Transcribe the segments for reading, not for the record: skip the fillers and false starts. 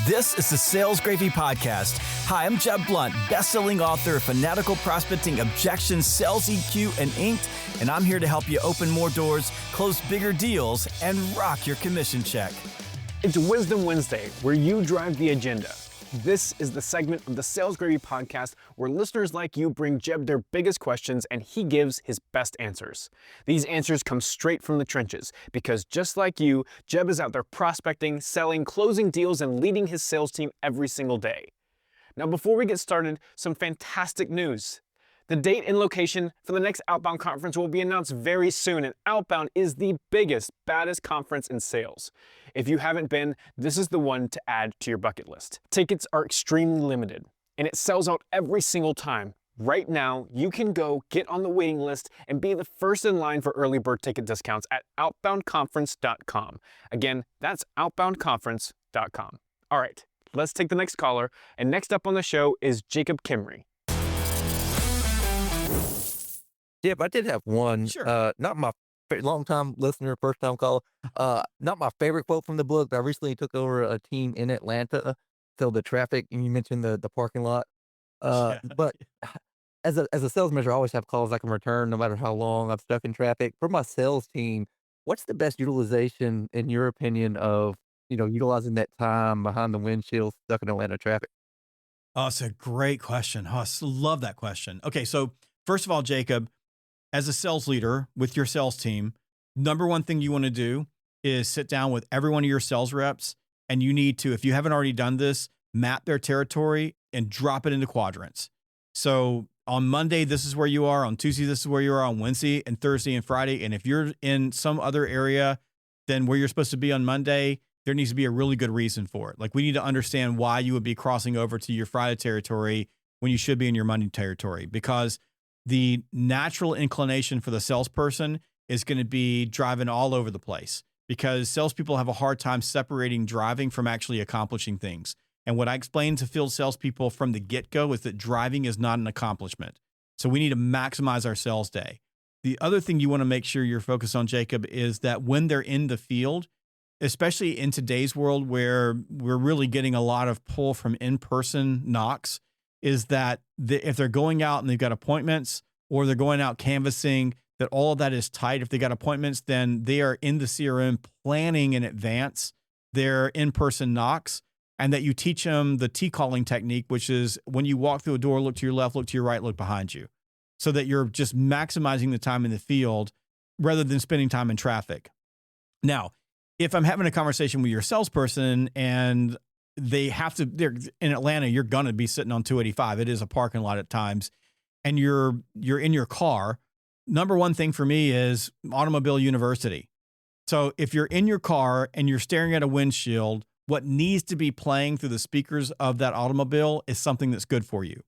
This is the Sales Gravy Podcast. Hi, I'm Jeb Blunt, best-selling author of Fanatical Prospecting, Objections, Sales EQ, and Inked, and I'm here to help you open more doors, close bigger deals, and rock your commission check. It's Wisdom Wednesday, where you drive the agenda. This is the segment of the Sales Gravy Podcast where listeners like you bring Jeb their biggest questions and he gives his best answers. These answers come straight from the trenches because just like you, Jeb is out there prospecting, selling, closing deals, and leading his sales team every single day. Now, before we get started, some fantastic news. The date and location for the next Outbound conference will be announced very soon, and Outbound is the biggest, baddest conference in sales. If you haven't been, this is the one to add to your bucket list. Tickets are extremely limited, and it sells out every single time. Right now, you can go get on the waiting list and be the first in line for early bird ticket discounts at outboundconference.com. Again, that's outboundconference.com. All right, let's take the next caller, and next up on the show is Jacob Kimrey. Jeb, I did have one. Sure. Not my long-time listener, first-time caller. Not my favorite quote from the book, but I recently took over a team in Atlanta. So the traffic, and you mentioned the parking lot. But as a sales manager, I always have calls I can return no matter how long I'm stuck in traffic. For my sales team, what's the best utilization, in your opinion, of utilizing that time behind the windshield stuck in Atlanta traffic? Oh, it's a great question. Oh, I love that question. Okay, so first of all, Jacob, as a sales leader with your sales team, number one thing you want to do is sit down with every one of your sales reps, and you need to, if you haven't already done this, map their territory and drop it into quadrants. So on Monday, this is where you are. On Tuesday, this is where you are. On Wednesday and Thursday and Friday. And if you're in some other area than where you're supposed to be on Monday, there needs to be a really good reason for it. Like, we need to understand why you would be crossing over to your Friday territory when you should be in your Monday territory, because the natural inclination for the salesperson is going to be driving all over the place, because salespeople have a hard time separating driving from actually accomplishing things. And what I explain to field salespeople from the get-go is that driving is not an accomplishment. So we need to maximize our sales day. The other thing you want to make sure you're focused on, Jacob, is that when they're in the field, especially in today's world where we're really getting a lot of pull from in-person knocks, is that if they're going out and they've got appointments, or they're going out canvassing, that all of that is tight. If they got appointments, then they are in the CRM planning in advance their in-person knocks, and that you teach them the T-calling technique, which is when you walk through a door, look to your left, look to your right, look behind you, so that you're just maximizing the time in the field rather than spending time in traffic. Now, if I'm having a conversation with your salesperson and they're in Atlanta, you're going to be sitting on 285. It is a parking lot at times. And you're in your car. Number one thing for me is automobile university. So if you're in your car and you're staring at a windshield, what needs to be playing through the speakers of that automobile is something that's good for you.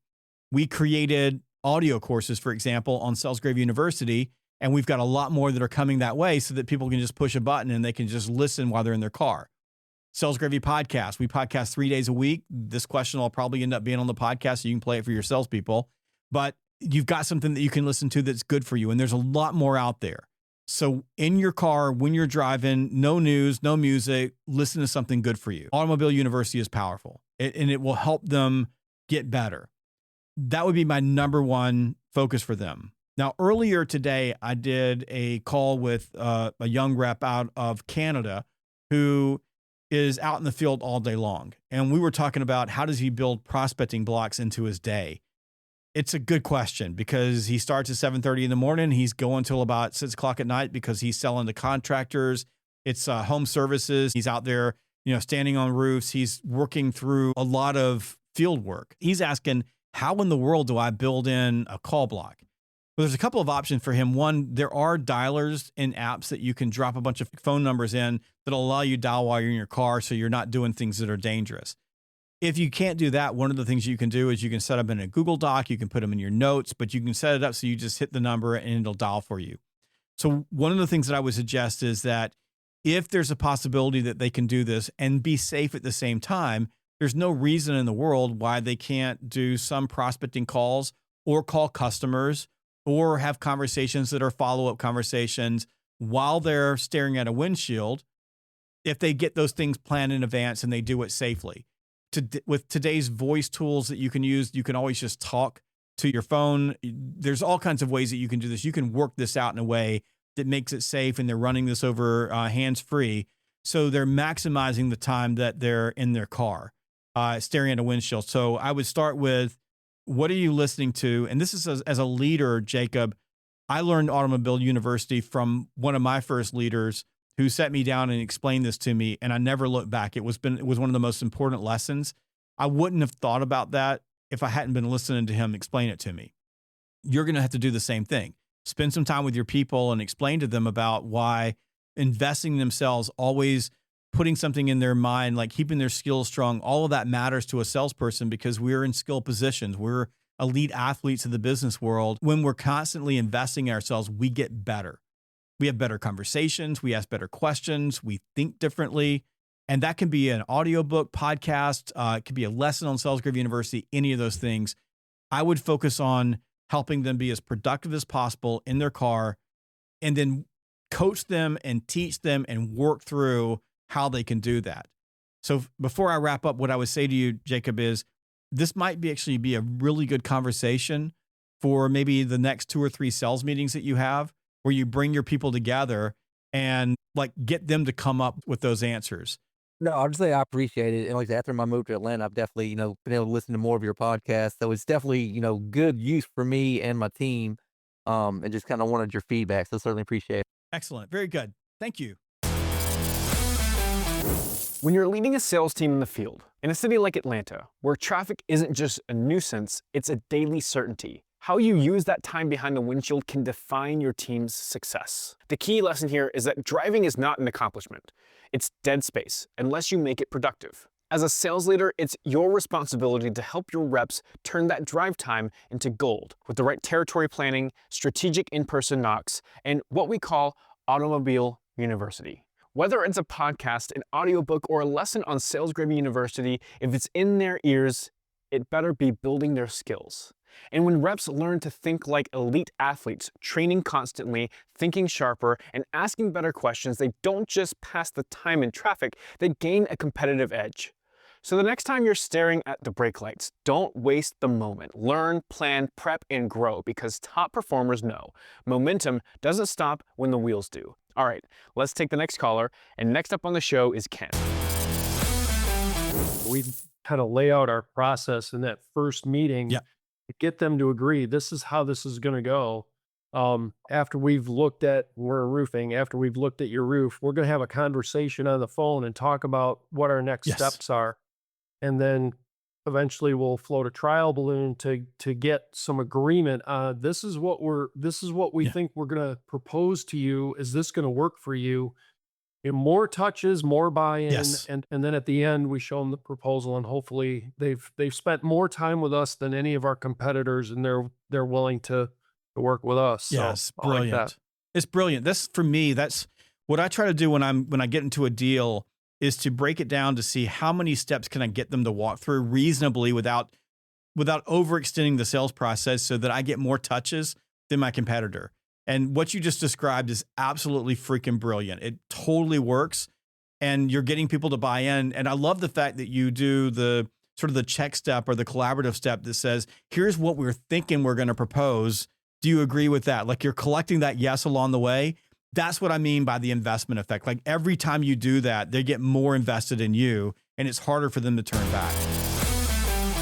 We created audio courses, for example, on Sales Gravy University, and we've got a lot more that are coming that way so that people can just push a button and they can just listen while they're in their car. Sales Gravy Podcast. We podcast 3 days a week. This question will probably end up being on the podcast, so you can play it for your salespeople. But you've got something that you can listen to that's good for you, and there's a lot more out there. So in your car, when you're driving, no news, no music, listen to something good for you. Automobile University is powerful, and it will help them get better. That would be my number one focus for them. Now, earlier today, I did a call with a young rep out of Canada who is out in the field all day long. And we were talking about how does he build prospecting blocks into his day? It's a good question, because he starts at 7:30 in the morning. He's going till about 6 o'clock at night because he's selling to contractors. It's home services. He's out there, standing on roofs. He's working through a lot of field work. He's asking, how in the world do I build in a call block? Well, there's a couple of options for him. One, there are dialers in apps that you can drop a bunch of phone numbers in that'll allow you to dial while you're in your car, so you're not doing things that are dangerous. If you can't do that, one of the things you can do is you can set up in a Google Doc, you can put them in your notes, but you can set it up so you just hit the number and it'll dial for you. So one of the things that I would suggest is that if there's a possibility that they can do this and be safe at the same time, there's no reason in the world why they can't do some prospecting calls or call customers or have conversations that are follow-up conversations while they're staring at a windshield, if they get those things planned in advance and they do it safely. with today's voice tools that you can use, you can always just talk to your phone. There's all kinds of ways that you can do this. You can work this out in a way that makes it safe, and they're running this over hands-free. So they're maximizing the time that they're in their car, staring at a windshield. So I would start with, what are you listening to? And this is as a leader, Jacob, I learned Automobile University from one of my first leaders who sat me down and explained this to me, and I never looked back. It was one of the most important lessons. I wouldn't have thought about that if I hadn't been listening to him explain it to me. You're going to have to do the same thing. Spend some time with your people and explain to them about why investing in themselves, always putting something in their mind, like keeping their skills strong, all of that matters to a salesperson because we're in skill positions. We're elite athletes of the business world. When we're constantly investing in ourselves, we get better. We have better conversations. We ask better questions. We think differently. And that can be an audiobook, podcast. It could be a lesson on Sales Gravy University, any of those things. I would focus on helping them be as productive as possible in their car, and then coach them and teach them and work through how they can do that. So before I wrap up, what I would say to you, Jacob, is this might actually be a really good conversation for maybe the next 2 or 3 sales meetings that you have, where you bring your people together and like get them to come up with those answers. No, I'll just say I appreciate it. And like after my move to Atlanta, I've definitely, been able to listen to more of your podcasts. So it's definitely, good use for me and my team. And just kind of wanted your feedback. So certainly appreciate it. Excellent. Very good. Thank you. When you're leading a sales team in the field, in a city like Atlanta, where traffic isn't just a nuisance, it's a daily certainty, how you use that time behind the windshield can define your team's success. The key lesson here is that driving is not an accomplishment. It's dead space, unless you make it productive. As a sales leader, it's your responsibility to help your reps turn that drive time into gold with the right territory planning, strategic in-person knocks, and what we call Automobile University. Whether it's a podcast, an audiobook, or a lesson on Sales Gravy University, if it's in their ears, it better be building their skills. And when reps learn to think like elite athletes, training constantly, thinking sharper, and asking better questions, they don't just pass the time in traffic, they gain a competitive edge. So the next time you're staring at the brake lights, don't waste the moment. Learn, plan, prep, and grow, because top performers know momentum doesn't stop when the wheels do. All right, let's take the next caller, and next up on the show is Ken. We kind of lay out our process in that first meeting to get them to agree, this is how this is going to go. After we've looked at, we're roofing, after we've looked at your roof, we're going to have a conversation on the phone and talk about what our next steps are. And then eventually we'll float a trial balloon to get some agreement. This is what we think we're going to propose to you. Is this going to work for you? And more touches, more buy-in, and then at the end we show them the proposal, and hopefully they've spent more time with us than any of our competitors, and they're willing to work with us. Yes, so brilliant. Like that. It's brilliant. That's for me. That's what I try to do when I get into a deal, is to break it down to see how many steps can I get them to walk through reasonably without overextending the sales process, so that I get more touches than my competitor. And what you just described is absolutely freaking brilliant. It totally works, and you're getting people to buy in. And I love the fact that you do the sort of the check step or the collaborative step that says, here's what we're thinking we're going to propose. Do you agree with that? Like, you're collecting that yes along the way. That's what I mean by the investment effect. Like, every time you do that, they get more invested in you, and it's harder for them to turn back.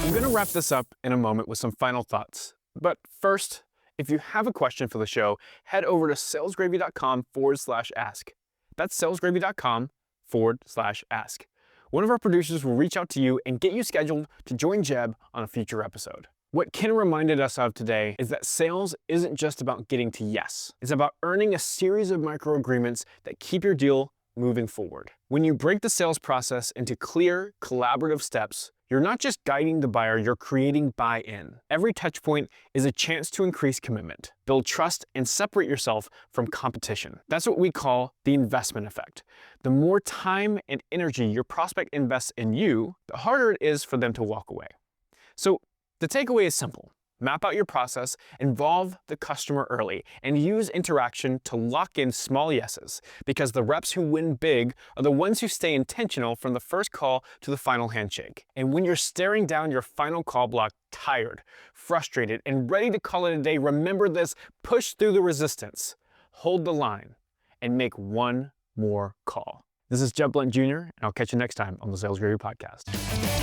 I'm going to wrap this up in a moment with some final thoughts. But first, if you have a question for the show, head over to salesgravy.com/ask. That's salesgravy.com/ask. One of our producers will reach out to you and get you scheduled to join Jeb on a future episode. What Ken reminded us of today is that sales isn't just about getting to yes. It's about earning a series of micro agreements that keep your deal moving forward. When you break the sales process into clear, collaborative steps, you're not just guiding the buyer, you're creating buy-in. Every touch point is a chance to increase commitment, build trust, and separate yourself from competition. That's what we call the investment effect. The more time and energy your prospect invests in you, the harder it is for them to walk away. So the takeaway is simple. Map out your process, involve the customer early, and use interaction to lock in small yeses, because the reps who win big are the ones who stay intentional from the first call to the final handshake. And when you're staring down your final call block, tired, frustrated, and ready to call it a day, remember this: push through the resistance, hold the line, and make one more call. This is Jeb Blunt Jr., and I'll catch you next time on the Sales Gravy Podcast.